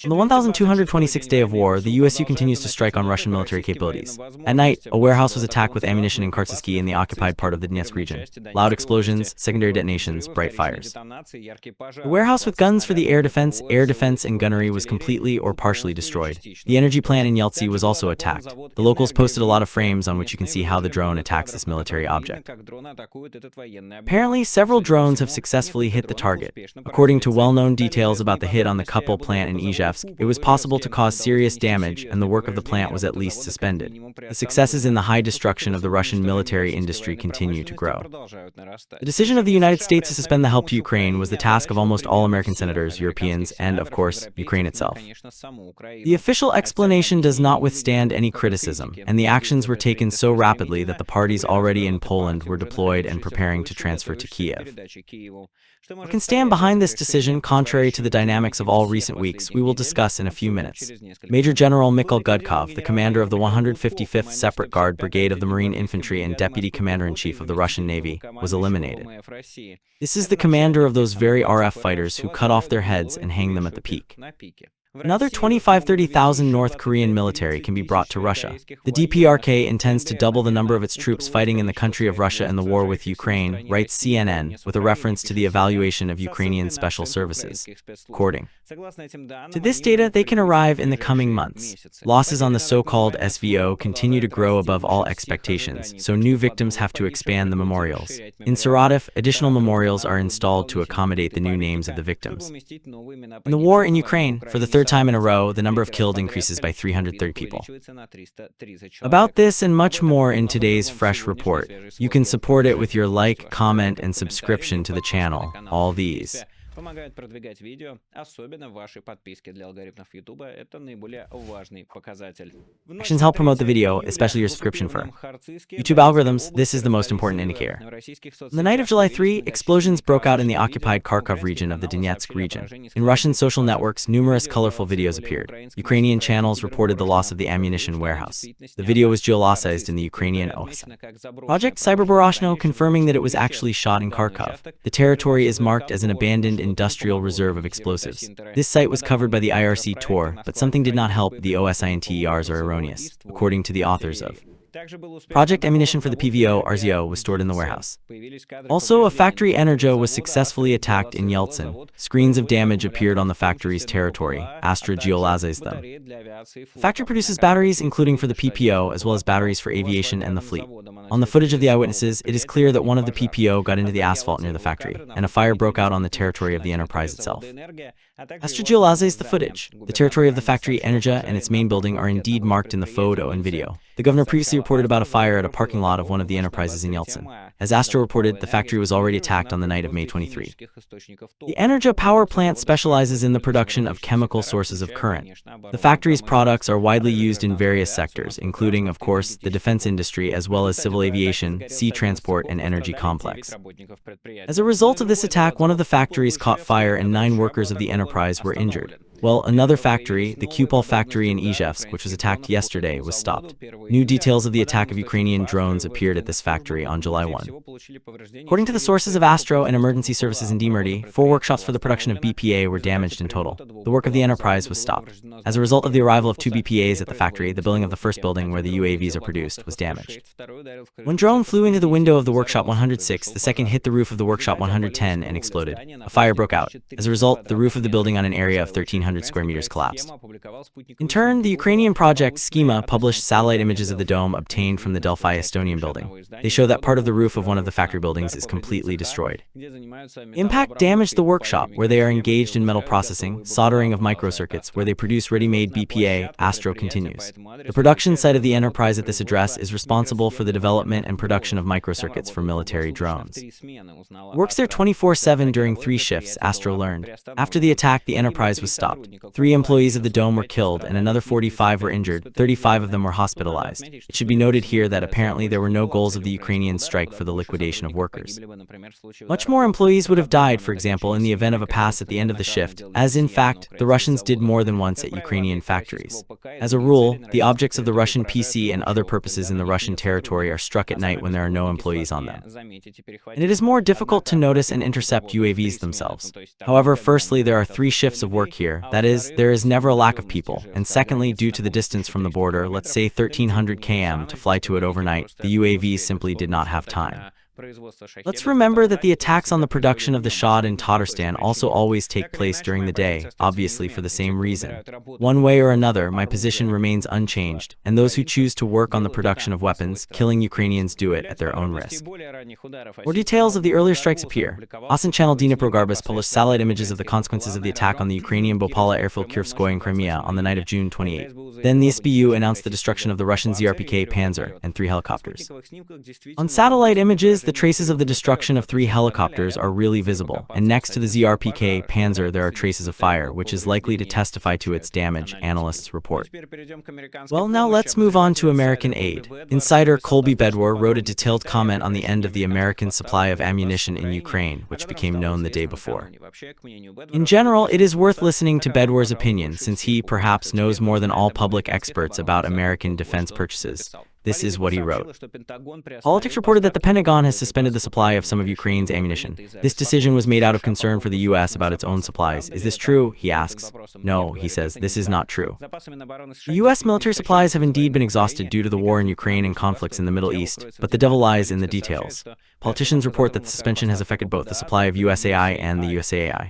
On the 1226th day of war, the USU continues to strike on Russian military capabilities. At night, a warehouse was attacked with ammunition in Khartsyzk in the occupied part of the Donetsk region. Loud explosions, secondary detonations, bright fires. The warehouse with guns for the air defense, and gunnery was completely or partially destroyed. The energy plant in Yelets was also attacked. The locals posted a lot of frames on which you can see how the drone attacks this military object. Apparently, several drones have successfully hit the target. According to well-known details about the hit on the Kupol plant in Izhevsk, it was possible to cause serious damage and the work of the plant was at least suspended. The successes in the high destruction of the Russian military industry continue to grow. The decision of the United States to suspend the help to Ukraine was the task of almost all American senators, Europeans, and, of course, Ukraine itself. The official explanation does not withstand any criticism, and the actions were taken so rapidly that the parties already in Poland were deployed and preparing to transfer to Kiev. We can stand behind this decision contrary to the dynamics of all recent weeks, we will discuss in a few minutes. Major General Mikhail Gudkov, the commander of the 155th Separate Guard Brigade of the Marine Infantry and Deputy Commander-in-Chief of the Russian Navy, was eliminated. This is the commander of those very RF fighters who cut off their heads and hang them at the peak. Another 25–30,000 North Korean military can be brought to Russia. The DPRK intends to double the number of its troops fighting in the country of Russia in the war with Ukraine, writes CNN, with a reference to the evaluation of Ukrainian special services. According to this data, they can arrive in the coming months. Losses on the so-called SVO continue to grow above all expectations, so new victims have to expand the memorials. In Saratov, additional memorials are installed to accommodate the new names of the victims. In the war in Ukraine, for the third time in a row, the number of killed increases by 330 people. About this and much more in today's fresh report. You can support it with your like, comment, and subscription to the channel. All these помогают продвигать видео, особенно ваши подписки для алгоритмов YouTube. Это наиболее важный показатель. Actions help promote the video, especially your subscription for YouTube algorithms. This is the most important indicator. On the night of July 3, explosions broke out in the occupied Kharkov region of the Donetsk region. In Russian social networks, numerous colorful videos appeared. Ukrainian channels reported the loss of the ammunition warehouse. The video was geolocalized in the Ukrainian OS. Project Cyberborashno confirming that it was actually shot in Kharkov. The territory is marked as an abandoned industrial reserve of explosives. This site was covered by the IRC Tor, but something did not help. The OSINTERs are erroneous, according to the authors of Project Ammunition for the PVO RZO was stored in the warehouse. Also, a factory Energia was successfully attacked in Yelets. Screens of damage appeared on the factory's territory. Astra geolazes them. The factory produces batteries, including for the PPO, as well as batteries for aviation and the fleet. On the footage of the eyewitnesses, it is clear that one of the PPO got into the asphalt near the factory, and a fire broke out on the territory of the enterprise itself. Astra geolazes the footage. The territory of the factory Energia and its main building are indeed marked in the photo and video. The governor previously reported about a fire at a parking lot of one of the enterprises in Yelets. As Astra reported, the factory was already attacked on the night of May 23. The Energia power plant specializes in the production of chemical sources of current. The factory's products are widely used in various sectors, including, of course, the defense industry as well as civil aviation, sea transport, and energy complex. As a result of this attack, one of the factories caught fire and 9 workers of the enterprise were injured. Well, another factory, the Kupol factory in Izhevsk, which was attacked yesterday, was stopped. New details of the attack of Ukrainian drones appeared at this factory on July 1. According to the sources of Astro and emergency services in Dnipropetrovsk, 4 workshops for the production of BPA were damaged in total. The work of the enterprise was stopped. As a result of the arrival of 2 BPAs at the factory, the building of the first building where the UAVs are produced was damaged. One drone flew into the window of the workshop 106, the second hit the roof of the workshop 110 and exploded. A fire broke out. As a result, the roof of the building on an area of 1,300 square meters collapsed. In turn, the Ukrainian project Schema published satellite images of the dome obtained from the Delphi Estonian building. They show that part of the roof of one of the factory buildings is completely destroyed. Impact damaged the workshop, where they are engaged in metal processing, soldering of microcircuits, where they produce ready-made BPA. Astro continues. The production site of the enterprise at this address is responsible for the development and production of microcircuits for military drones. Works there 24/7 during 3 shifts, Astro learned. After the attack, the enterprise was stopped. 3 employees of the dome were killed and another 45 were injured. 35 of them were hospitalized. It should be noted here that apparently there were no goals of the Ukrainian strike for the liquidation of workers. Much more employees would have died, for example, in the event of a pass at the end of the shift, as in fact, the Russians did more than once at Ukrainian factories. As a rule, the objects of the Russian PC and other purposes in the Russian territory are struck at night when there are no employees on them. And it is more difficult to notice and intercept UAVs themselves. However, firstly, there are 3 shifts of work here, That is, there is never a lack of people, and secondly, due to the distance from the border, let's say 1300 km, to fly to it overnight, the UAVs simply did not have time. Let's remember that the attacks on the production of the shot in Tatarstan also always take place during the day, obviously for the same reason. One way or another, my position remains unchanged, and those who choose to work on the production of weapons, killing Ukrainians, do it at their own risk. More details of the earlier strikes appear. Osint channel Dnipropetrovsk published satellite images of the consequences of the attack on the Ukrainian Bopala airfield Kirovske in Crimea on the night of June 28. Then the SBU announced the destruction of the Russian ZRPK Panzer and 3 helicopters. On satellite images, the traces of the destruction of 3 helicopters are really visible, and next to the ZRPK Panzer there are traces of fire, which is likely to testify to its damage, analysts report. Well, now let's move on to American aid. Insider Colby Bedwar wrote a detailed comment on the end of the American supply of ammunition in Ukraine, which became known the day before. In general, it is worth listening to Bedwar's opinion, since he perhaps knows more than all public experts about American defense purchases. This is what he wrote. Politics reported that the Pentagon has suspended the supply of some of Ukraine's ammunition. This decision was made out of concern for the U.S. about its own supplies. Is this true? He asks. No, he says, this is not true. The U.S. military supplies have indeed been exhausted due to the war in Ukraine and conflicts in the Middle East, but the devil lies in the details. Politicians report that the suspension has affected both the supply of USAI and the USAI.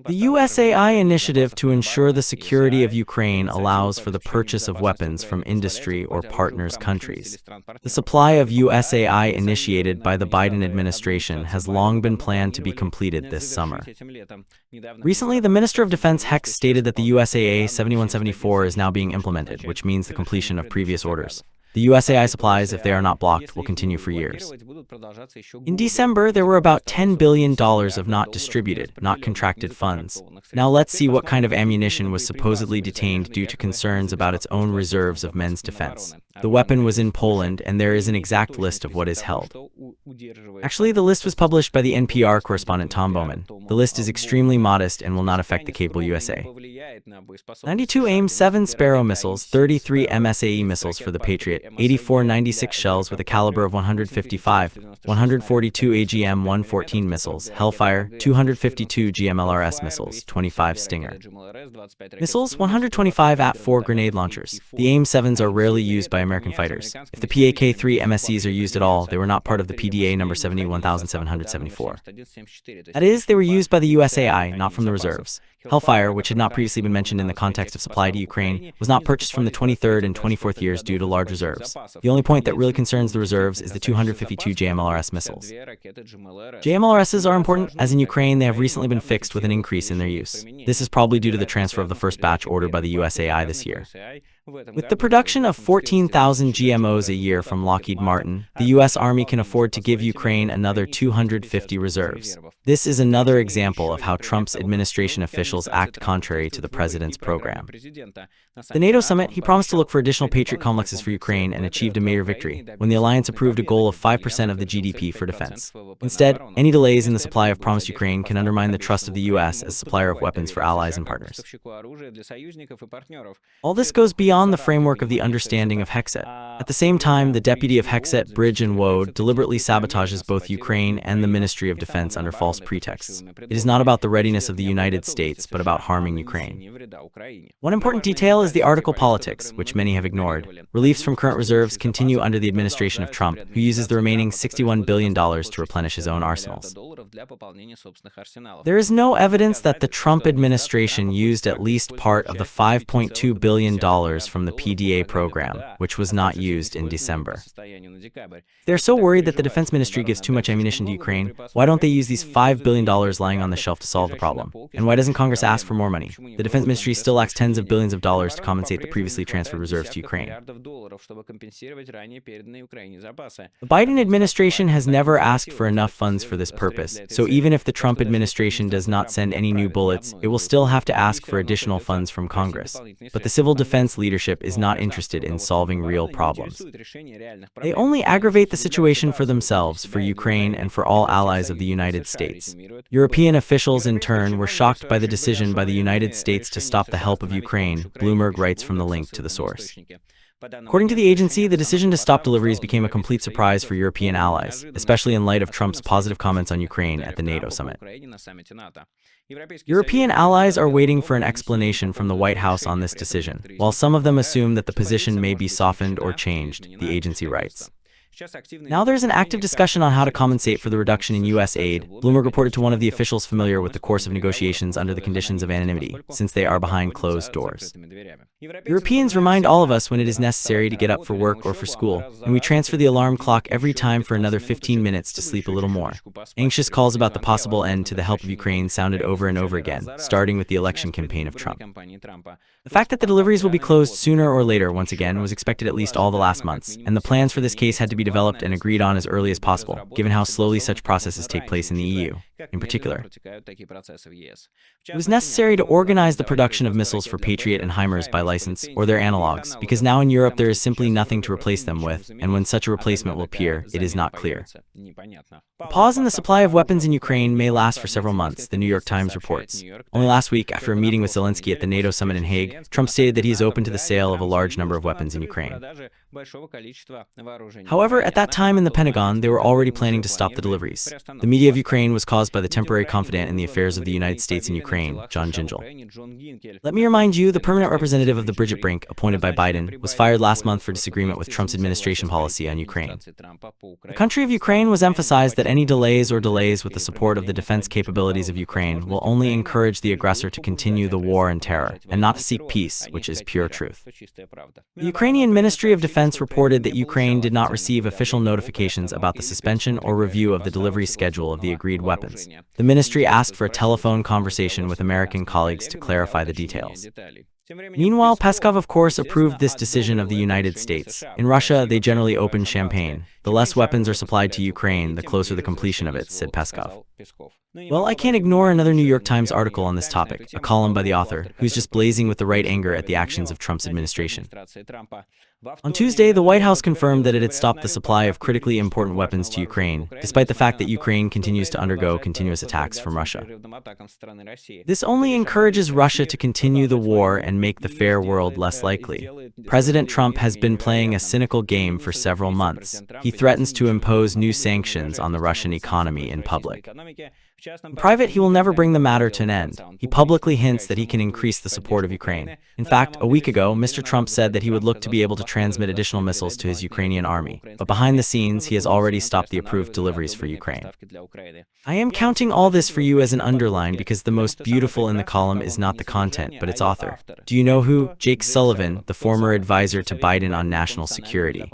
The USAI initiative to ensure the security of Ukraine allows for the purchase of weapons from industry or partners' countries. The supply of USAI initiated by the Biden administration has long been planned to be completed this summer. Recently, the Minister of Defense Hex stated that the USAA 7174 is now being implemented, which means the completion of previous orders. The USAI supplies, if they are not blocked, will continue for years. In December, there were about $10 billion of not distributed, not contracted funds. Now let's see what kind of ammunition was supposedly detained due to concerns about its own reserves of men's defense. The weapon was in Poland, and there is an exact list of what is held. Actually, the list was published by the NPR correspondent Tom Bowman. The list is extremely modest and will not affect the Cable USA. 92 AIM-7 Sparrow missiles, 33 MSAE missiles for the Patriot, 84 96 shells with a caliber of 155, 142 AGM-114 missiles, Hellfire, 252 GMLRS missiles, 25 Stinger missiles, 125 AT-4 grenade launchers. The AIM-7s are rarely used by American fighters. If the PAK-3 MSEs are used at all, they were not part of the PDA number 71774. That is, they were used by the USAI, not from the reserves. Hellfire, which had not previously been mentioned in the context of supply to Ukraine, was not purchased from the 23rd and 24th years due to large reserves. The only point that really concerns the reserves is the 252 JMLRS missiles. JMLRSs are important, as in Ukraine they have recently been fixed with an increase in their use. This is probably due to the transfer of the first batch ordered by the USAI this year. With the production of 14,000 GMOs a year from Lockheed Martin, the U.S. Army can afford to give Ukraine another 250 reserves. This is another example of how Trump's administration officials act contrary to the president's program. The NATO summit, he promised to look for additional Patriot complexes for Ukraine and achieved a major victory when the alliance approved a goal of 5% of the GDP for defense. Instead, any delays in the supply of promised Ukraine can undermine the trust of the U.S. as supplier of weapons for allies and partners. All this goes beyond the framework of the understanding of Hexet. At the same time, the deputy of Hexet, Bridge and Woad, deliberately sabotages both Ukraine and the Ministry of Defense under false pretexts. It is not about the readiness of the United States, but about harming Ukraine. One important detail is the article politics, which many have ignored. Reliefs from current reserves continue under the administration of Trump, who uses the remaining $61 billion to replenish his own arsenals. There is no evidence that the Trump administration used at least part of the $5.2 billion from the PDA program, which was not used in December. They're so worried that the Defense Ministry gives too much ammunition to Ukraine. Why don't they use these $5 billion lying on the shelf to solve the problem? And why doesn't Congress ask for more money? The Defense Ministry still lacks tens of billions of dollars to compensate the previously transferred reserves to Ukraine. The Biden administration has never asked for enough funds for this purpose, so even if the Trump administration does not send any new bullets, it will still have to ask for additional funds from Congress. But the civil defense leadership is not interested in solving real problems. They only aggravate the situation for themselves, for Ukraine, and for all allies of the United States. European officials, in turn, were shocked by the decision by the United States to stop the help of Ukraine, Bloomberg writes from the link to the source. According to the agency, the decision to stop deliveries became a complete surprise for European allies, especially in light of Trump's positive comments on Ukraine at the NATO summit. European allies are waiting for an explanation from the White House on this decision, while some of them assume that the position may be softened or changed, the agency writes. Now there's an active discussion on how to compensate for the reduction in U.S. aid, Bloomberg reported to one of the officials familiar with the course of negotiations under the conditions of anonymity, since they are behind closed doors. Europeans remind all of us when it is necessary to get up for work or for school, and we transfer the alarm clock every time for another 15 minutes to sleep a little more. Anxious calls about the possible end to the help of Ukraine sounded over and over again, starting with the election campaign of Trump. The fact that the deliveries will be closed sooner or later once again was expected at least all the last months, and the plans for this case had to be developed and agreed on as early as possible, given how slowly such processes take place in the EU, in particular. It was necessary to organize the production of missiles for Patriot and HIMARS by license, or their analogs, because now in Europe there is simply nothing to replace them with, and when such a replacement will appear, it is not clear. A pause in the supply of weapons in Ukraine may last for several months, the New York Times reports. Only last week, after a meeting with Zelensky at the NATO summit in Hague, Trump stated that he is open to the sale of a large number of weapons in Ukraine. However, at that time in the Pentagon, they were already planning to stop the deliveries. The media of Ukraine was caused by the temporary confidant in the affairs of the United States in Ukraine, John Gingell. Let me remind you, the permanent representative of the Bridget Brink, appointed by Biden, was fired last month for disagreement with Trump's administration policy on Ukraine. The country of Ukraine was emphasized that any delays with the support of the defense capabilities of Ukraine will only encourage the aggressor to continue the war and terror, and not to seek peace, which is pure truth. The Ukrainian Ministry of Defense reported that Ukraine did not receive official notifications about the suspension or review of the delivery schedule of the agreed weapons. The ministry asked for a telephone conversation with American colleagues to clarify the details. Meanwhile, Peskov of course approved this decision of the United States. In Russia, they generally open champagne. The less weapons are supplied to Ukraine, the closer the completion of it, said Peskov. Well, I can't ignore another New York Times article on this topic, a column by the author, who's just blazing with the right anger at the actions of Trump's administration. On Tuesday, the White House confirmed that it had stopped the supply of critically important weapons to Ukraine, despite the fact that Ukraine continues to undergo continuous attacks from Russia. This only encourages Russia to continue the war and make the fair world less likely. President Trump has been playing a cynical game for several months. He threatens to impose new sanctions on the Russian economy in public. In private, he will never bring the matter to an end. He publicly hints that he can increase the support of Ukraine. In fact, a week ago, Mr. Trump said that he would look to be able to transmit additional missiles to his Ukrainian army. But behind the scenes, he has already stopped the approved deliveries for Ukraine. I am counting all this for you as an underline because the most beautiful in the column is not the content, but its author. Do you know who? Jake Sullivan, the former advisor to Biden on national security.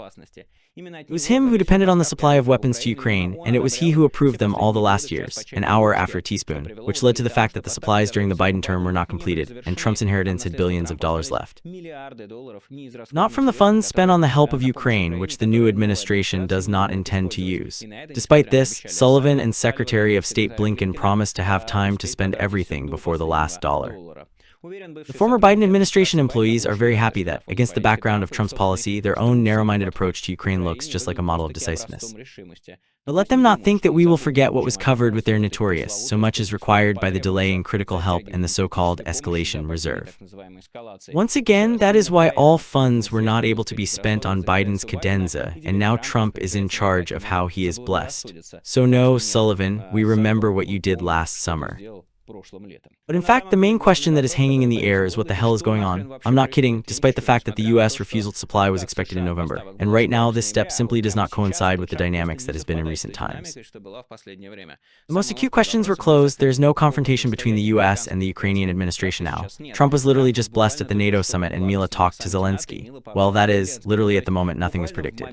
It was him who depended on the supply of weapons to Ukraine, and it was he who approved them all the last years, an hour after a teaspoon, which led to the fact that the supplies during the Biden term were not completed, and Trump's inheritance had billions of dollars left. Not from the funds spent on the help of Ukraine, which the new administration does not intend to use. Despite this, Sullivan and Secretary of State Blinken promised to have time to spend everything before the last dollar. The former Biden administration employees are very happy that, against the background of Trump's policy, their own narrow-minded approach to Ukraine looks just like a model of decisiveness. But let them not think that we will forget what was covered with their notorious, so much is required by the delay in critical help and the so-called escalation reserve. Once again, that is why all funds were not able to be spent on Biden's cadenza, and now Trump is in charge of how he is blessed. So no, Sullivan, we remember what you did last summer. But in fact, the main question that is hanging in the air is what the hell is going on. I'm not kidding, despite the fact that the U.S. refusal to supply was expected in November. And right now, this step simply does not coincide with the dynamics that has been in recent times. The most acute questions were closed. There is no confrontation between the U.S. and the Ukrainian administration now. Trump was literally just blessed at the NATO summit and Mila talked to Zelensky. Well, that is, literally at the moment, nothing was predicted.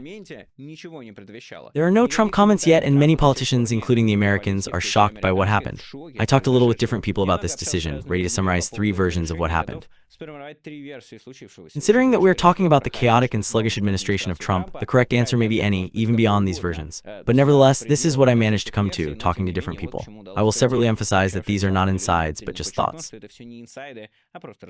There are no Trump comments yet, and many politicians, including the Americans, are shocked by what happened. I talked a little with different people about this decision, ready to summarize 3 versions of what happened. Considering that we are talking about the chaotic and sluggish administration of Trump, the correct answer may be any, even beyond these versions. But nevertheless, this is what I managed to come to, talking to different people. I will separately emphasize that these are not insides, but just thoughts.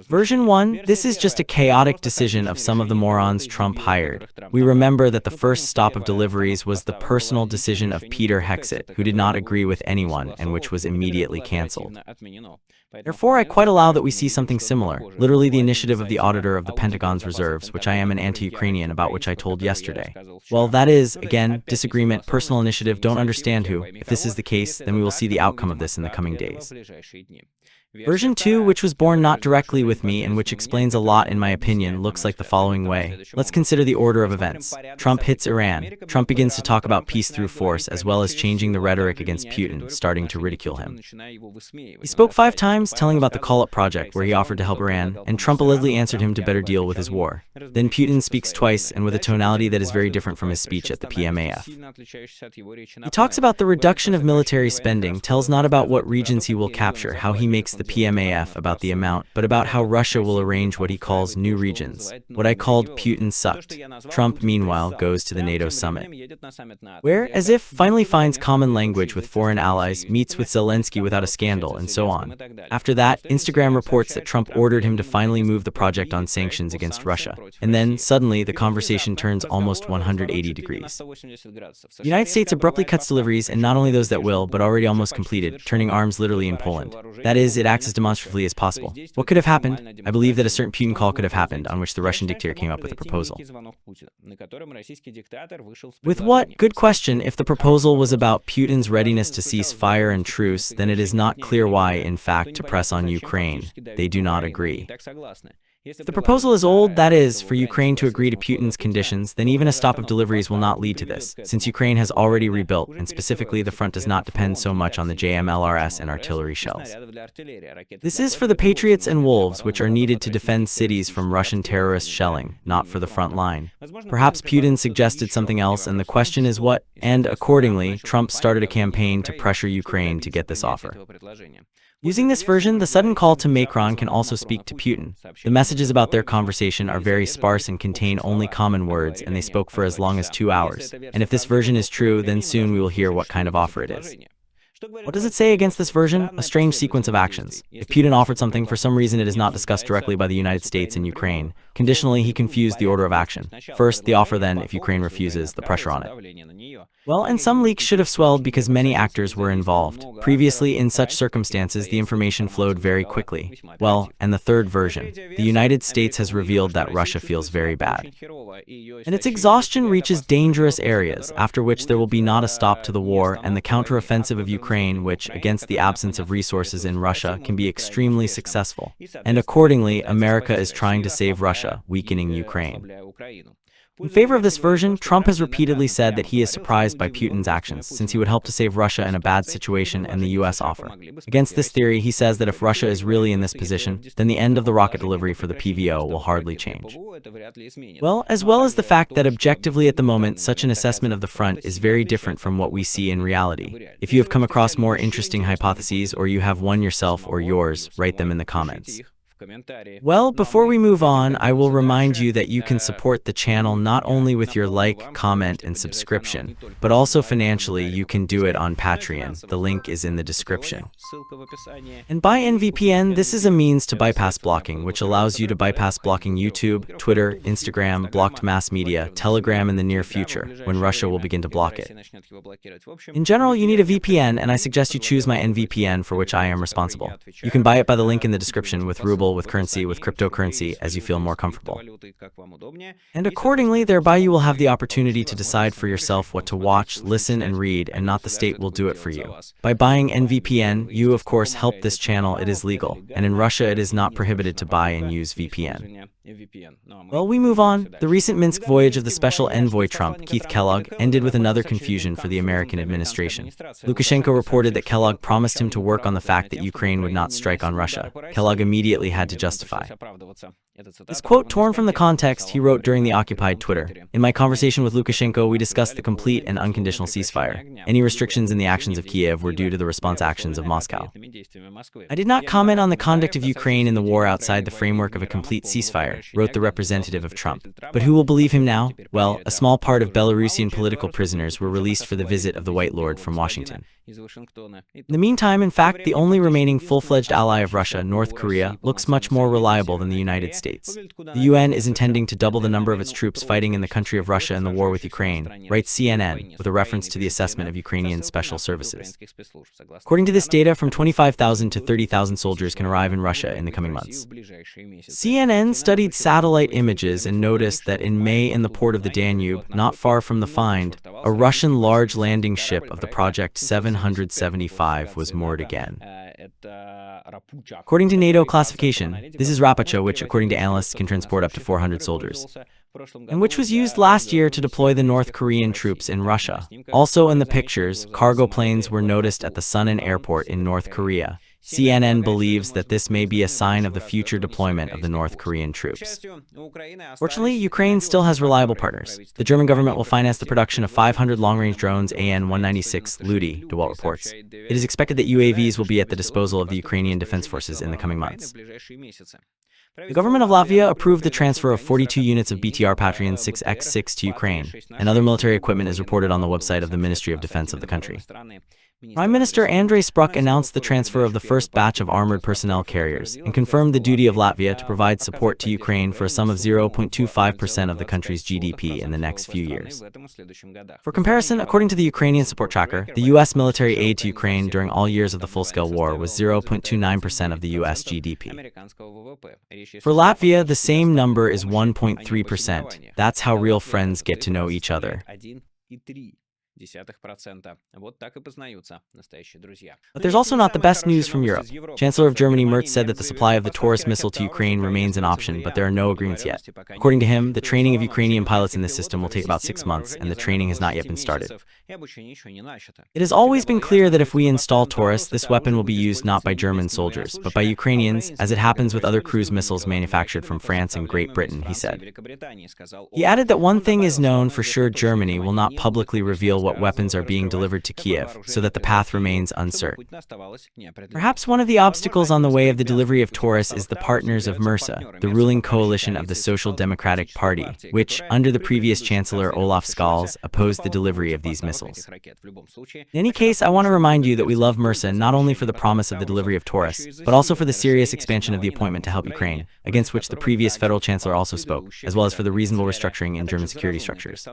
Version 1, this is just a chaotic decision of some of the morons Trump hired. We remember that the first stop of deliveries was the personal decision of Peter Hegseth, who did not agree with anyone and which was immediately cancelled. Therefore, I quite allow that we see something similar, literally the initiative of the auditor of the Pentagon's reserves, which I am an anti-Ukrainian about which I told yesterday. Well, that is, again, disagreement, personal initiative, don't understand who. If this is the case, then we will see the outcome of this in the coming days. Version 2, which was born not directly with me and which explains a lot in my opinion, looks like the following way. Let's consider the order of events. Trump hits Iran. Trump begins to talk about peace through force, as well as changing the rhetoric against Putin, starting to ridicule him. He spoke 5 times, telling about the call-up project where he offered to help Iran, and Trump allegedly answered him to better deal with his war. Then Putin speaks twice and with a tonality that is very different from his speech at the PMAF. He talks about the reduction of military spending, tells not about what regions he will capture, how he makes the PMAF about the amount, but about how Russia will arrange what he calls new regions, what I called Putin sucked. Trump, meanwhile, goes to the NATO summit, where, as if, finally finds common language with foreign allies, meets with Zelensky without a scandal, and so on. After that, Instagram reports that Trump ordered him to finally move the project on sanctions against Russia. And then, suddenly, the conversation turns almost 180 degrees. The United States abruptly cuts deliveries, and not only those that will, but already almost completed, turning arms literally in Poland. That is, it acts as demonstratively as possible. What could have happened? I believe that a certain Putin call could have happened, on which the Russian dictator came up with a proposal. With what? Good question. If the proposal was about Putin's readiness to cease fire and truce, then it is not clear why, in fact, to press on Ukraine. They do not agree. If the proposal is old, that is, for Ukraine to agree to Putin's conditions, then even a stop of deliveries will not lead to this, since Ukraine has already rebuilt, and specifically the front does not depend so much on the MLRS and artillery shells. This is for the Patriots and Wolves, which are needed to defend cities from Russian terrorist shelling, not for the front line. Perhaps Putin suggested something else, and the question is what? And accordingly, Trump started a campaign to pressure Ukraine to get this offer. Using this version, the sudden call to Macron can also speak to Putin. The messages about their conversation are very sparse and contain only common words, and they spoke for as long as 2 hours. And if this version is true, then soon we will hear what kind of offer it is. What does it say against this version? A strange sequence of actions. If Putin offered something, for some reason it is not discussed directly by the United States and Ukraine. Conditionally, he confused the order of action. First, the offer, then, if Ukraine refuses, the pressure on it. Well, and some leaks should have swelled because many actors were involved. Previously, in such circumstances, the information flowed very quickly. Well, and the third version. The United States has revealed that Russia feels very bad. And its exhaustion reaches dangerous areas, after which there will be not a stop to the war, and the counteroffensive of Ukraine, which, against the absence of resources in Russia, can be extremely successful. And accordingly, America is trying to save Russia, weakening Ukraine. In favor of this version, Trump has repeatedly said that he is surprised by Putin's actions, since he would help to save Russia in a bad situation and the US offer. Against this theory, he says that if Russia is really in this position, then the end of the rocket delivery for the PVO will hardly change. Well as the fact that objectively at the moment, such an assessment of the front is very different from what we see in reality. If you have come across more interesting hypotheses, or you have one yourself or yours, write them in the comments. Well, before we move on, I will remind you that you can support the channel not only with your like, comment, and subscription, but also financially. You can do it on Patreon. The link is in the description. And by NVPN, this is a means to bypass blocking, which allows you to bypass blocking YouTube, Twitter, Instagram, blocked mass media, Telegram in the near future, when Russia will begin to block it. In general, you need a VPN, and I suggest you choose my NVPN, for which I am responsible. You can buy it by the link in the description with ruble, with currency, with cryptocurrency, as you feel more comfortable. And accordingly, thereby you will have the opportunity to decide for yourself what to watch, listen, and read, and not the state will do it for you. By buying NVPN, you of course help this channel. It is legal, and in Russia it is not prohibited to buy and use VPN. Well, we move on. The recent Minsk voyage of the special envoy Trump, Kellogg, ended with another confusion for the American administration. Lukashenko reported that Kellogg promised him to work on the fact that Ukraine would not strike on Russia. Kellogg immediately had to justify. This quote torn from the context he wrote during the occupied Twitter. In my conversation with Lukashenko, we discussed the complete and unconditional ceasefire. Any restrictions in the actions of Kiev were due to the response actions of Moscow. I did not comment on the conduct of Ukraine in the war outside the framework of a complete ceasefire, wrote the representative of Trump. But who will believe him now? Well, a small part of Belarusian political prisoners were released for the visit of the White Lord from Washington. In the meantime, in fact, the only remaining full-fledged ally of Russia, North Korea, looks much more reliable than the United States. States. The UN is intending to double the number of its troops fighting in the country of Russia in the war with Ukraine, writes CNN, with a reference to the assessment of Ukrainian special services. According to this data, from 25,000 to 30,000 soldiers can arrive in Russia in the coming months. CNN studied satellite images and noticed that in May in the port of the Danube, not far from the find, a Russian large landing ship of the Project 775 was moored again. According to NATO classification, this is Rapacha, which according to analysts can transport up to 400 soldiers, and which was used last year to deploy the North Korean troops in Russia. Also in the pictures, cargo planes were noticed at the Sunan airport in North Korea. CNN believes that this may be a sign of the future deployment of the North Korean troops. Fortunately, Ukraine still has reliable partners. The German government will finance the production of 500 long-range drones AN-196 Ludi, DeWalt reports. It is expected that UAVs will be at the disposal of the Ukrainian Defense Forces in the coming months. The government of Latvia approved the transfer of 42 units of BTR Patreon 6x6 to Ukraine, and other military equipment is reported on the website of the Ministry of Defense of the country. Prime Minister Andrej Spruk announced the transfer of the first batch of armored personnel carriers and confirmed the duty of Latvia to provide support to Ukraine for a sum of 0.25% of the country's GDP in the next few years. For comparison, according to the Ukrainian support tracker, the U.S. military aid to Ukraine during all years of the full-scale war was 0.29% of the U.S. GDP. For Latvia, the same number is 1.3%. That's how real friends get to know each other. But there's also not the best news from Europe. Chancellor of Germany Merz said that the supply of the Taurus missile to Ukraine remains an option, but there are no agreements yet. According to him, the training of Ukrainian pilots in this system will take about 6 months, and the training has not yet been started. It has always been clear that if we install Taurus, this weapon will be used not by German soldiers, but by Ukrainians, as it happens with other cruise missiles manufactured from France and Great Britain, he said. He added that one thing is known for sure: Germany will not publicly reveal what weapons are being delivered to Kiev, so that the path remains uncertain. Perhaps one of the obstacles on the way of the delivery of Taurus is the partners of MRSA, the ruling coalition of the Social Democratic Party, which, under the previous Chancellor Olaf Scholz, opposed the delivery of these missiles. In any case, I want to remind you that we love MRSA not only for the promise of the delivery of Taurus, but also for the serious expansion of the appointment to help Ukraine, against which the previous federal chancellor also spoke, as well as for the reasonable restructuring in German security structures.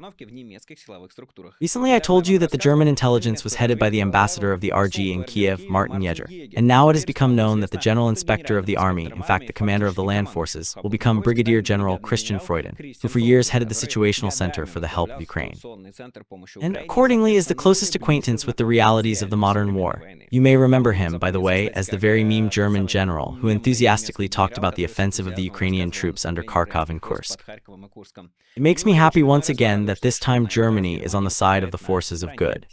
Recently, I told you that the German intelligence was headed by the ambassador of the RG in Kiev, Martin Yeger, and now it has become known that the general inspector of the army, in fact the commander of the land forces, will become Brigadier General Christian Freuden, who for years headed the Situational Center for the Help of Ukraine, and accordingly is the closest acquaintance with the realities of the modern war. You may remember him, by the way, as the very meme German general who enthusiastically talked about the offensive of the Ukrainian troops under Kharkov and Kursk. It makes me happy once again that this time Germany is on the side of the forces of good.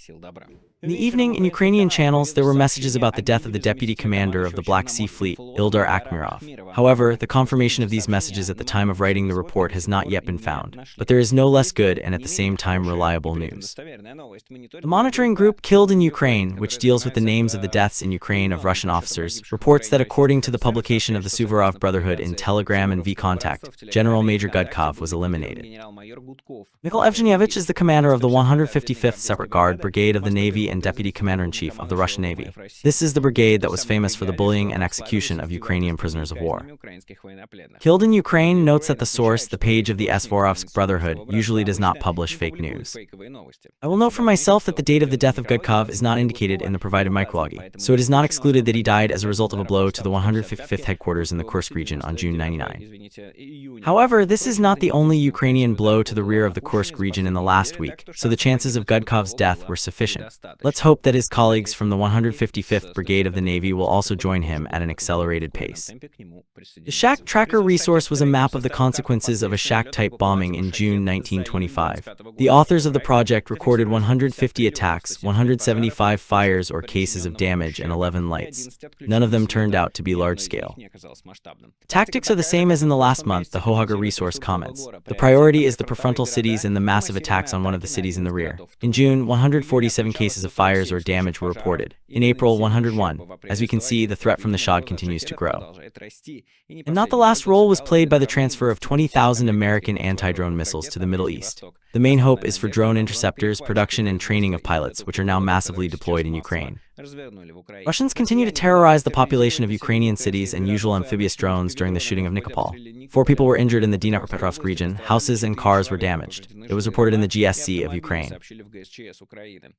In the evening, in Ukrainian channels, there were messages about the death of the deputy commander of the Black Sea Fleet, Ildar Akhmerov. However, the confirmation of these messages at the time of writing the report has not yet been found. But there is no less good and at the same time reliable news. The monitoring group Killed in Ukraine, which deals with the names of the deaths in Ukraine of Russian officers, reports that according to the publication of the Suvorov Brotherhood in Telegram and VKontakte, General Major Gudkov was eliminated. Mikhail Evgenyevich is the commander of the 155th Separate Guard Brigade of the Navy and Deputy Commander-in-Chief of the Russian Navy. This is the brigade that was famous for the bullying and execution of Ukrainian prisoners of war. Killed in Ukraine notes that the source, the page of the Suvorov Brotherhood, usually does not publish fake news. I will note for myself that the date of the death of Gudkov is not indicated in the provided micrology, so it is not excluded that he died as a result of a blow to the 155th headquarters in the Kursk region on June 99. However, this is not the only Ukrainian blow to the rear of the Kursk region in the last week, so the chances of Gudkov's death were sufficient. Let's hope that his colleagues from the 155th Brigade of the Navy will also join him at an accelerated pace. The Shack Tracker resource was a map of the consequences of a Shack-type bombing in June 1925. The authors of the project recorded 150 attacks, 175 fires or cases of damage, and 11 lights. None of them turned out to be large-scale. Tactics are the same as in the last month, the Hohugger resource comments. The priority is the prefrontal cities and the massive attacks on one of the cities in the rear. In June, 147 cases of fires or damage were reported. In April, 101. As we can see, the threat from the Shah continues to grow. And not the last role was played by the transfer of 20,000 American anti-drone missiles to the Middle East. The main hope is for drone interceptors, production, and training of pilots, which are now massively deployed in Ukraine. Russians continue to terrorize the population of Ukrainian cities and usual amphibious drones during the shooting of Nikopol. 4 people were injured in the Dnipropetrovsk region. Houses and cars were damaged. It was reported in the GSC of Ukraine.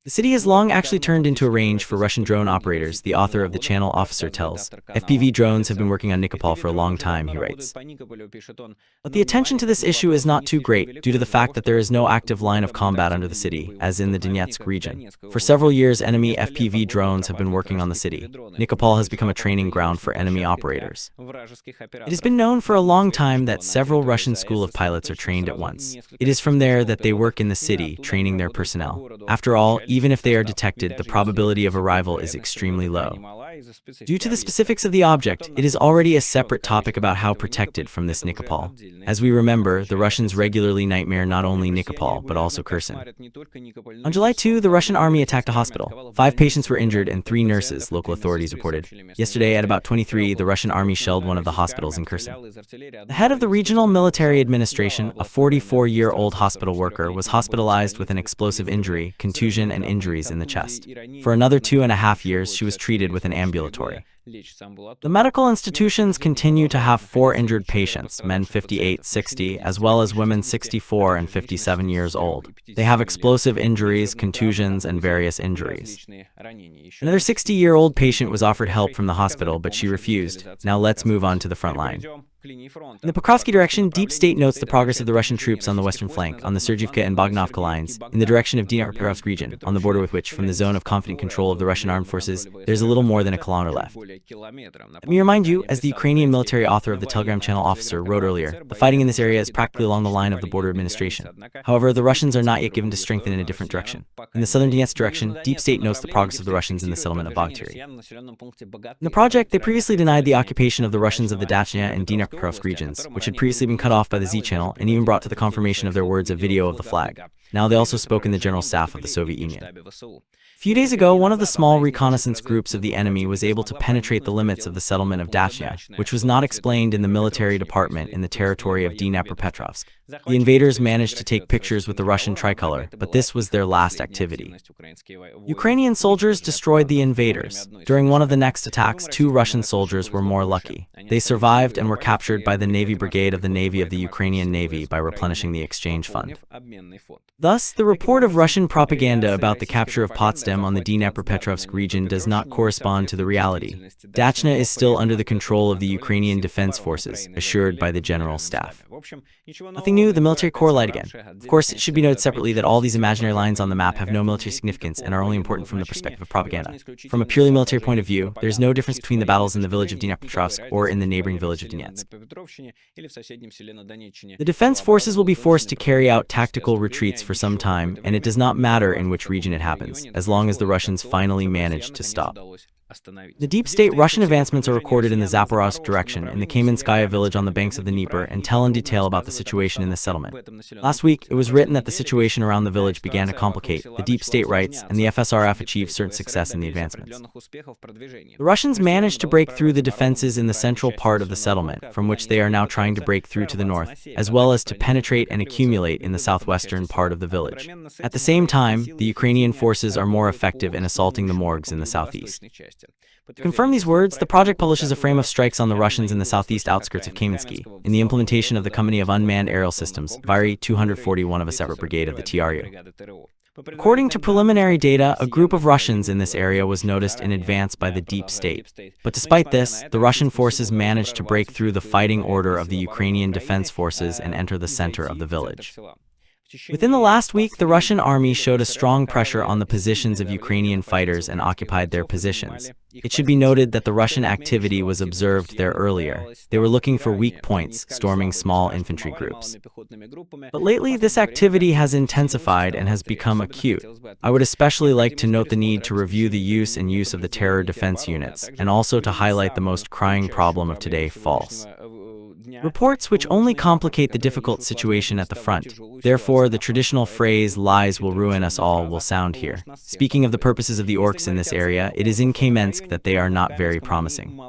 The city has long actually turned into a range for Russian drone operators, the author of the channel Officer tells. FPV drones have been working on Nikopol for a long time, he writes. But the attention to this issue is not too great due to the fact that there is no active line of combat under the city, as in the Donetsk region. For several years, enemy FPV drones have been working on the city. Nikopol has become a training ground for enemy operators. It has been known for a long time that several Russian school of pilots are trained at once. It is from there that they work in the city, training their personnel. After all, even if they are detected, the probability of arrival is extremely low. Due to the specifics of the object, it is already a separate topic about how protected from this Nikopol. As we remember, the Russians regularly nightmare not only Nikopol, but also Kherson. On July 2, the Russian army attacked a hospital. 5 patients were injured and 3 nurses, local authorities reported. Yesterday, at about 23, the Russian army shelled one of the hospitals in Kherson. The head of the regional military administration, a 44-year-old hospital worker, was hospitalized with an explosive injury, contusion, and injuries in the chest. For another 2.5 years, she was treated with an ambulatory. The medical institutions continue to have 4 injured patients, men 58, 60, as well as women 64 and 57 years old. They have explosive injuries, contusions, and various injuries. Another 60-year-old patient was offered help from the hospital, but she refused. Now let's move on to the front line. In the Pokrovsky direction, Deep State notes the progress of the Russian troops on the western flank, on the Sergeyevka and Bogdanovka lines, in the direction of Dnipropetrovsk region, on the border with which, from the zone of confident control of the Russian armed forces, there's a little more than a kilometer left. Let me remind you, as the Ukrainian military author of the Telegram channel Officer wrote earlier, the fighting in this area is practically along the line of the border administration. However, the Russians are not yet given to strengthen in a different direction. In the southern Donetsk direction, Deep State notes the progress of the Russians in the settlement of Bogtyry. In the project, they previously denied the occupation of the Russians of the Dachnia and Dnipropetrovsk regions, which had previously been cut off by the Z channel, and even brought to the confirmation of their words a video of the flag. Now they also spoke in the general staff of the Soviet Union. A few days ago, one of the small reconnaissance groups of the enemy was able to penetrate the limits of the settlement of Dachnia, which was not explained in the military department in the territory of Dnipropetrovsk. The invaders managed to take pictures with the Russian tricolor, but this was their last activity. Ukrainian soldiers destroyed the invaders. During one of the next attacks, 2 Russian soldiers were more lucky. They survived and were captured by the Navy Brigade of the Navy of the Ukrainian Navy by replenishing the exchange fund. Thus, the report of Russian propaganda about the capture of Potsdam on the Dnipropetrovsk region does not correspond to the reality. Dachnia is still under the control of the Ukrainian Defense Forces, assured by the General Staff. Nothing new, the military corps lied again. Of course, it should be noted separately that all these imaginary lines on the map have no military significance and are only important from the perspective of propaganda. From a purely military point of view, there is no difference between the battles in the village of Dnipropetrovsk or in the neighboring village of Donetsk. The defense forces will be forced to carry out tactical retreats for some time, and it does not matter in which region it happens, as long as the Russians finally manage to stop. The deep state Russian advancements are recorded in the Zaporizhzhia direction, in the Kamenskaya village on the banks of the Dnieper, and tell in detail about the situation in the settlement. Last week, it was written that the situation around the village began to complicate, the deep state writes, and the FSRF achieved certain success in the advancements. The Russians managed to break through the defenses in the central part of the settlement, from which they are now trying to break through to the north, as well as to penetrate and accumulate in the southwestern part of the village. At the same time, the Ukrainian forces are more effective in assaulting the morgues in the southeast. To confirm these words, the project publishes a frame of strikes on the Russians in the southeast outskirts of Kamensk, in the implementation of the Company of Unmanned Aerial Systems, Vyry 241 of a separate brigade of the TRU. According to preliminary data, a group of Russians in this area was noticed in advance by the deep state. But despite this, the Russian forces managed to break through the fighting order of the Ukrainian Defense Forces and enter the center of the village. Within the last week, the Russian army showed a strong pressure on the positions of Ukrainian fighters and occupied their positions. It should be noted that the Russian activity was observed there earlier. They were looking for weak points, storming small infantry groups. But lately, this activity has intensified and has become acute. I would especially like to note the need to review the use of the terror defense units, and also to highlight the most crying problem of today: false reports, which only complicate the difficult situation at the front. Therefore, the traditional phrase "lies will ruin us all" will sound here. Speaking of the purposes of the orcs in this area, it is in Kamensk that they are not very promising.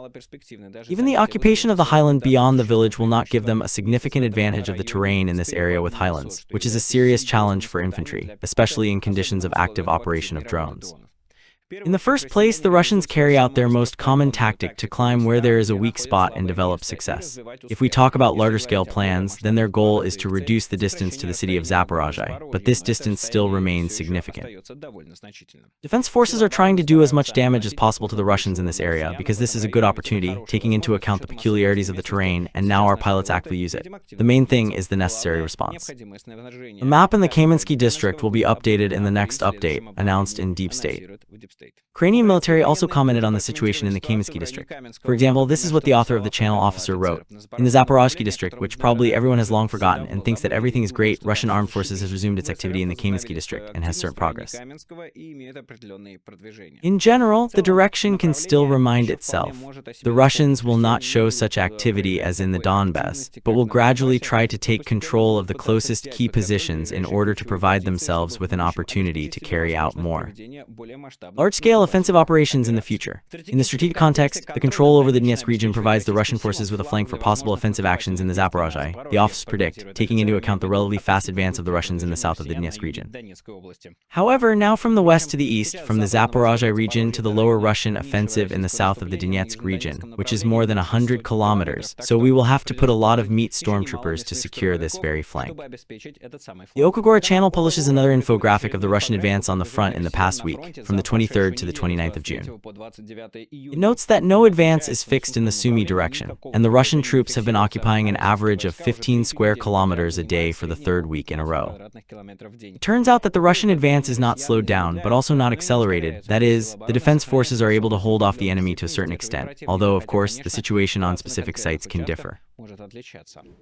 Even the occupation of the highland beyond the village will not give them a significant advantage of the terrain in this area with highlands, which is a serious challenge for infantry, especially in conditions of active operation of drones. In the first place, the Russians carry out their most common tactic to climb where there is a weak spot and develop success. If we talk about larger-scale plans, then their goal is to reduce the distance to the city of Zaporizhzhia, but this distance still remains significant. Defense forces are trying to do as much damage as possible to the Russians in this area because this is a good opportunity, taking into account the peculiarities of the terrain, and now our pilots actively use it. The main thing is the necessary response. The map in the Kamenetsky district will be updated in the next update, announced in Deep State. Ukrainian military also commented on the situation in the Kamenetsky district. For example, this is what the author of the channel officer wrote. In the Zaporizhzhia district, which probably everyone has long forgotten and thinks that everything is great, Russian armed forces has resumed its activity in the Kamenetsky district and has certain progress. In general, the direction can still remind itself. The Russians will not show such activity as in the Donbass, but will gradually try to take control of the closest key positions in order to provide themselves with an opportunity to carry out more large-scale offensive operations in the future. In the strategic context, the control over the Donetsk region provides the Russian forces with a flank for possible offensive actions in the Zaporizhzhia, the officers predict, taking into account the relatively fast advance of the Russians in the south of the Donetsk region. However, now from the west to the east, from the Zaporizhzhia region to the lower Russian offensive in the south of the Donetsk region, which is more than 100 kilometers, so we will have to put a lot of meat stormtroopers to secure this very flank. The Okagora channel publishes another infographic of the Russian advance on the front in the past week, from the 23rd to the 29th of June. It notes that no advance is fixed in the Sumy direction, and the Russian troops have been occupying an average of 15 square kilometers a day for the third week in a row. It turns out that the Russian advance is not slowed down, but also not accelerated. That is, the defense forces are able to hold off the enemy to a certain extent, although, of course, the situation on specific sites can differ.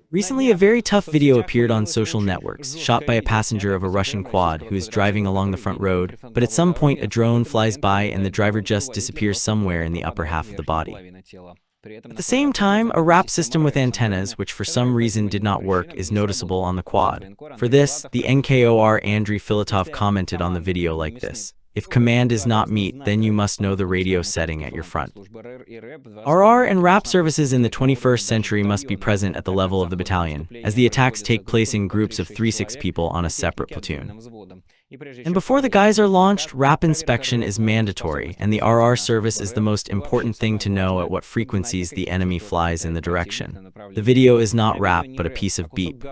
Recently, a very tough video appeared on social networks, shot by a passenger of a Russian quad who is driving along the front road, but at some point a drone flies by and the driver just disappears somewhere in the upper half of the body. At the same time, a RAP system with antennas, which for some reason did not work, is noticeable on the quad. For this, the NKOR Andriy Filatov commented on the video like this: "If command is not meet, then you must know the radio setting at your front." RR and RAP services in the 21st century must be present at the level of the battalion, as the attacks take place in groups of 3-6 people on a separate platoon. And before the guys are launched, RAP inspection is mandatory, and the RR service is the most important thing to know at what frequencies the enemy flies in the direction. The video is not RAP, but a piece of beep.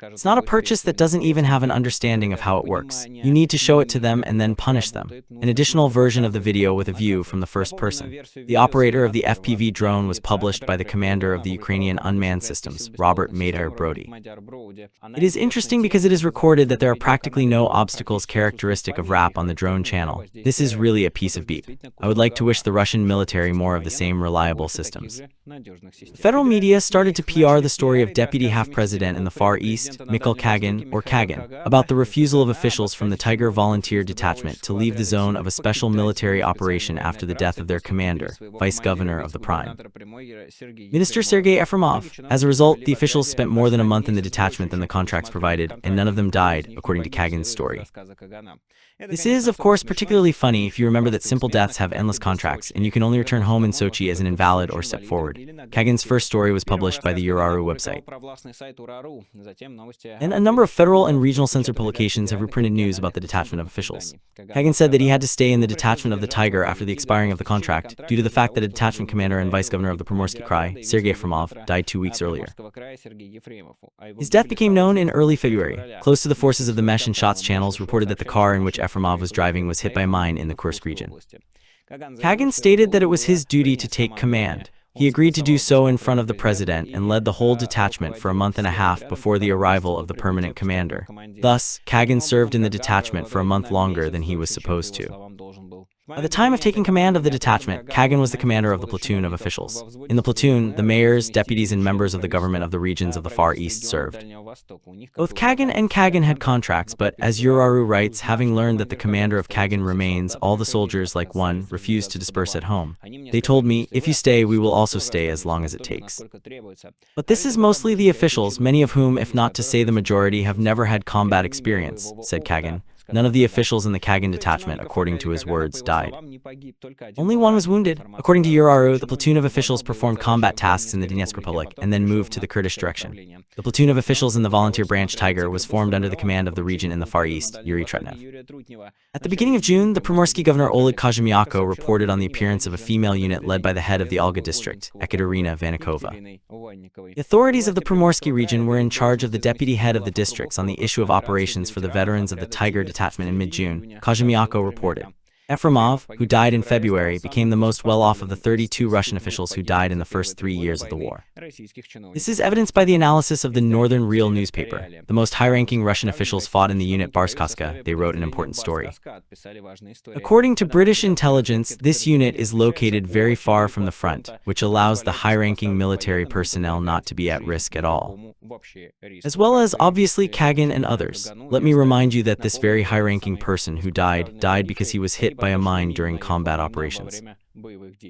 It's not a purchase that doesn't even have an understanding of how it works. You need to show it to them and then punish them. An additional version of the video with a view from the first person. The operator of the FPV drone was published by the commander of the Ukrainian unmanned systems, Robert Mader Brody. It is interesting because it is recorded that there are practically no obstacles characteristic of RAP on the drone channel. This is really a piece of beep. I would like to wish the Russian military more of the same reliable systems. Federal media started to PR the story of Deputy Half-President in the Far East, Mikhail Kagin, or Kagin, about the refusal of officials from the Tiger Volunteer Detachment to leave the zone of a special military operation after the death of their commander, Vice Governor of the Prime, Minister Sergei Efremov. As a result, the officials spent more than a month in the detachment than the contracts provided, and none of them died, according to Kagin's story. This is, of course, particularly funny if you remember that simple deaths have endless contracts, and you can only return home in Sochi as an invalid or step forward. Kagin's first story was published by the Uraru website. And a number of federal and regional censored publications have reprinted news about the detachment of officials. Kagin said that he had to stay in the detachment of the Tiger after the expiring of the contract, due to the fact that a detachment commander and vice governor of the Primorsky Krai, Sergei Efremov, died 2 weeks earlier. His death became known in early February. Close to the forces of the Mesh and Shots channels reported that the car in which Efremov was driving was hit by a mine in the Kursk region. Kagin stated that it was his duty to take command. He agreed to do so in front of the president and led the whole detachment for a month and a half before the arrival of the permanent commander. Thus, Kagin served in the detachment for a month longer than he was supposed to. At the time of taking command of the detachment, Kagin was the commander of the platoon of officials. In the platoon, the mayors, deputies, and members of the government of the regions of the Far East served. Both Kagin and Kagin had contracts, but, as Uraru writes, having learned that the commander of Kagin remains, all the soldiers, like one, refused to disperse at home. They told me, "If you stay, we will also stay as long as it takes." But this is mostly the officials, many of whom, if not to say the majority, have never had combat experience, said Kagin. None of the officials in the Kagan detachment, according to his words, died. Only one was wounded. According to Uraru, the platoon of officials performed combat tasks in the Donetsk Republic and then moved to the Kurdish direction. The platoon of officials in the volunteer branch Tiger was formed under the command of the region in the Far East, Yuri Trutnev. At the beginning of June, the Primorsky governor Oleg Kazhemyako reported on the appearance of a female unit led by the head of the Alga district, Ekaterina Vanikova. The authorities of the Primorsky region were in charge of the deputy head of the districts on the issue of operations for the veterans of the Tiger detachment in mid-June, Kazhemyako reported. Efremov, who died in February, became the most well-off of the 32 Russian officials who died in the first 3 years of the war. This is evidenced by the analysis of the Northern Real newspaper. The most high-ranking Russian officials fought in the unit Barskaska. They wrote an important story. According to British intelligence, this unit is located very far from the front, which allows the high-ranking military personnel not to be at risk at all. As well as, obviously, Kagan and others. Let me remind you that this very high-ranking person who died because he was hit by a mine during combat operations.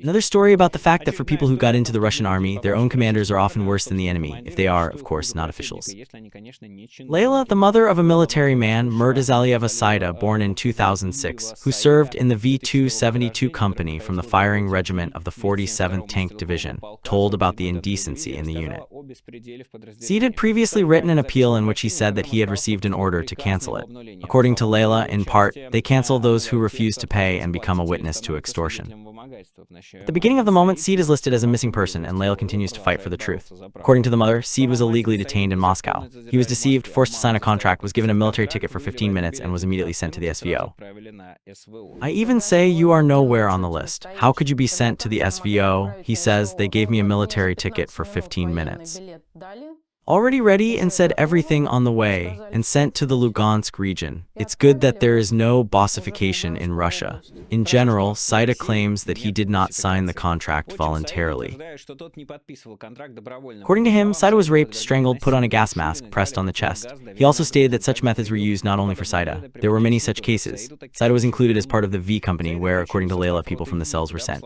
Another story about the fact that for people who got into the Russian army, their own commanders are often worse than the enemy, if they are, of course, not officials. Layla, the mother of a military man, Murtazalieva Saida, born in 2006, who served in the V-272 company from the firing regiment of the 47th Tank Division, told about the indecency in the unit. Said had previously written an appeal in which he said that he had received an order to cancel it. According to Layla, in part, they cancel those who refuse to pay and become a witness to extortion. At the beginning of the moment, Said is listed as a missing person, and Layla continues to fight for the truth. According to the mother, Said was illegally detained in Moscow. He was deceived, forced to sign a contract, was given a military ticket for 15 minutes, and was immediately sent to the SVO. I even say you are nowhere on the list. How could you be sent to the SVO? He says, they gave me a military ticket for 15 minutes. Already ready and said everything on the way, and sent to the Lugansk region. It's good that there is no Busification in Russia. In general, Saida claims that he did not sign the contract voluntarily. According to him, Saida was raped, strangled, put on a gas mask, pressed on the chest. He also stated that such methods were used not only for Saida. There were many such cases. Saida was included as part of the V company where, according to Layla, people from the cells were sent.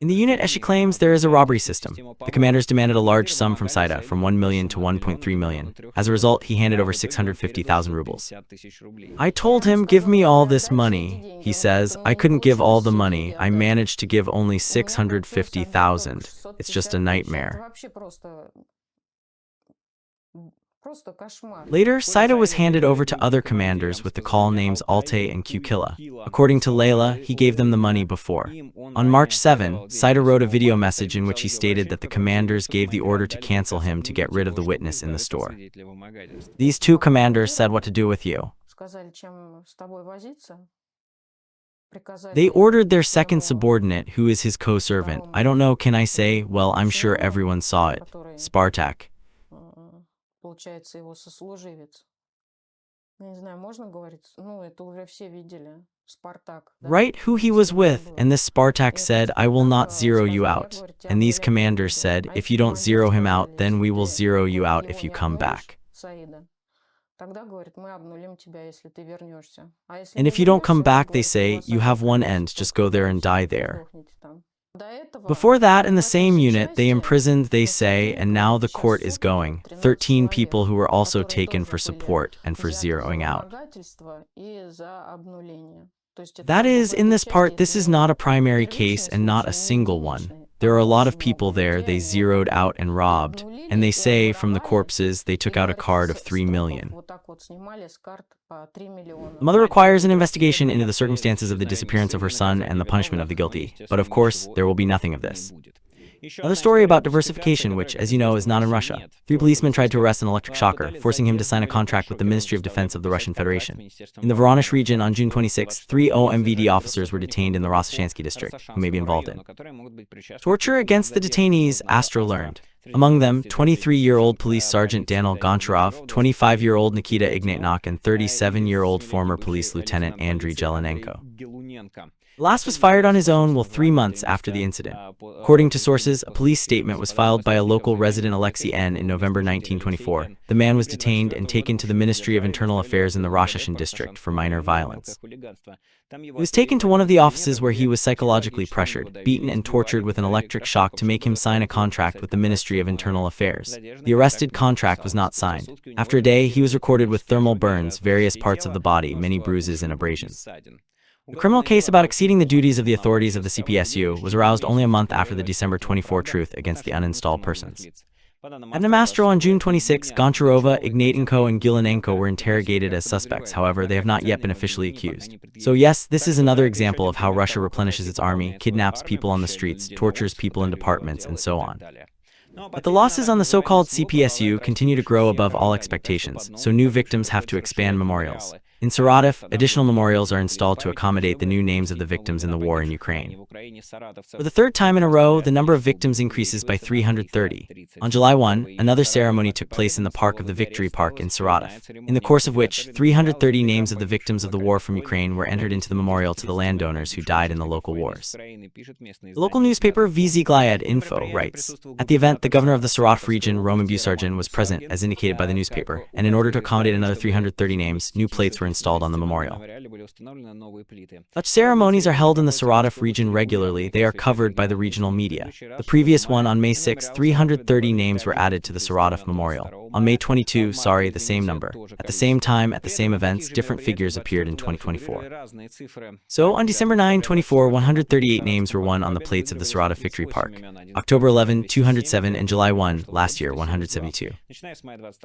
In the unit, as she claims, there is a robbery system. The commanders demanded a large sum from Saida, from 1 million to 1.3 million. As a result, he handed over 650,000 rubles. I told him, give me all this money. He says, I couldn't give all the money. I managed to give only 650,000. It's just a nightmare. Later, Saida was handed over to other commanders with the call names Alte and Kukila. According to Layla, he gave them the money before. On March 7, Saida wrote a video message in which he stated that the commanders gave the order to cancel him to get rid of the witness in the store. These two commanders said what to do with you. They ordered their second subordinate, who is his co-servant. I don't know, can I say? Well, I'm sure everyone saw it. Spartak. Получается, его сослуживец. Я не знаю, можно говорить? Ну, это уже все видели. Spartak. Write who he was with, and this Spartak said, I will not zero you out. And these commanders said, if you don't zero him out, then we will zero you out if you come back. And if you don't come back, they say, you have one end, just go there and die there. Before that, in the same unit, they imprisoned, they say, and now the court is going, 13 people who were also taken for support and for zeroing out. That is, in this part, this is not a primary case and not a single one. There are a lot of people there they zeroed out and robbed, and they say from the corpses they took out a card of 3 million. The mother requires an investigation into the circumstances of the disappearance of her son and the punishment of the guilty, but of course, there will be nothing of this. Another story about diversification, which, as you know, is not in Russia. 3 policemen tried to arrest an electric shocker, forcing him to sign a contract with the Ministry of Defense of the Russian Federation. In the Voronezh region on June 26, 3 OMVD officers were detained in the Rossoshansky district, who may be involved in torture against the detainees, Astra learned. Among them, 23-year-old police sergeant Daniel Goncharov, 25-year-old Nikita Ignatnak, and 37-year-old former police lieutenant Andriy Jelenenko. The last was fired on his own 3 months after the incident. According to sources, a police statement was filed by a local resident Alexei N. in November 1924. The man was detained and taken to the Ministry of Internal Affairs in the Roshetyn district for minor violence. He was taken to one of the offices where he was psychologically pressured, beaten and tortured with an electric shock to make him sign a contract with the Ministry of Internal Affairs. The arrested contract was not signed. After a day, he was recorded with thermal burns, various parts of the body, many bruises and abrasions. The criminal case about exceeding the duties of the authorities of the CPSU was aroused only a month after the December 24 truth against the uninstalled persons. At Nemastro on June 26, Goncharova, Ignatenko, and Gilinenko were interrogated as suspects. However, they have not yet been officially accused. So yes, this is another example of how Russia replenishes its army, kidnaps people on the streets, tortures people in departments, and so on. But the losses on the so-called CPSU continue to grow above all expectations, so new victims have to expand memorials. In Saratov, additional memorials are installed to accommodate the new names of the victims in the war in Ukraine. For the third time in a row, the number of victims increases by 330. On July 1, another ceremony took place in the park of the Victory Park in Saratov, in the course of which 330 names of the victims of the war from Ukraine were entered into the memorial to the landowners who died in the local wars. The local newspaper Vzhevsk Info writes, at the event, the governor of the Saratov region, Roman Busification, was present, as indicated by the newspaper, and in order to accommodate another 330 names, new plates were installed on the memorial. Such ceremonies are held in the Saratov region regularly. They are covered by the regional media. The previous one on May 6, 330 names were added to the Saratov memorial. On May 22, the same number. At the same time, at the same events, different figures appeared in 2024. So, on December 9, 24, 138 names were won on the plates of the Saratov Victory Park. October 11, 207, and July 1, last year, 172.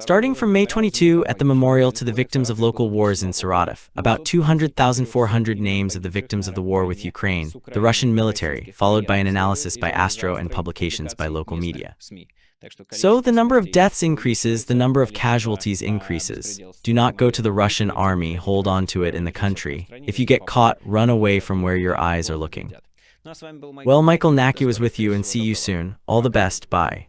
Starting from May 22, at the memorial to the victims of local wars in Saratov, about 200,400 names of the victims of the war with Ukraine, the Russian military, followed by an analysis by Astro and publications by local media. So the number of deaths increases, the number of casualties increases. Do not go to the Russian army, hold on to it in the country. If you get caught, run away from where your eyes are looking. Well, Michael Nacke was with you and see you soon. All the best, bye.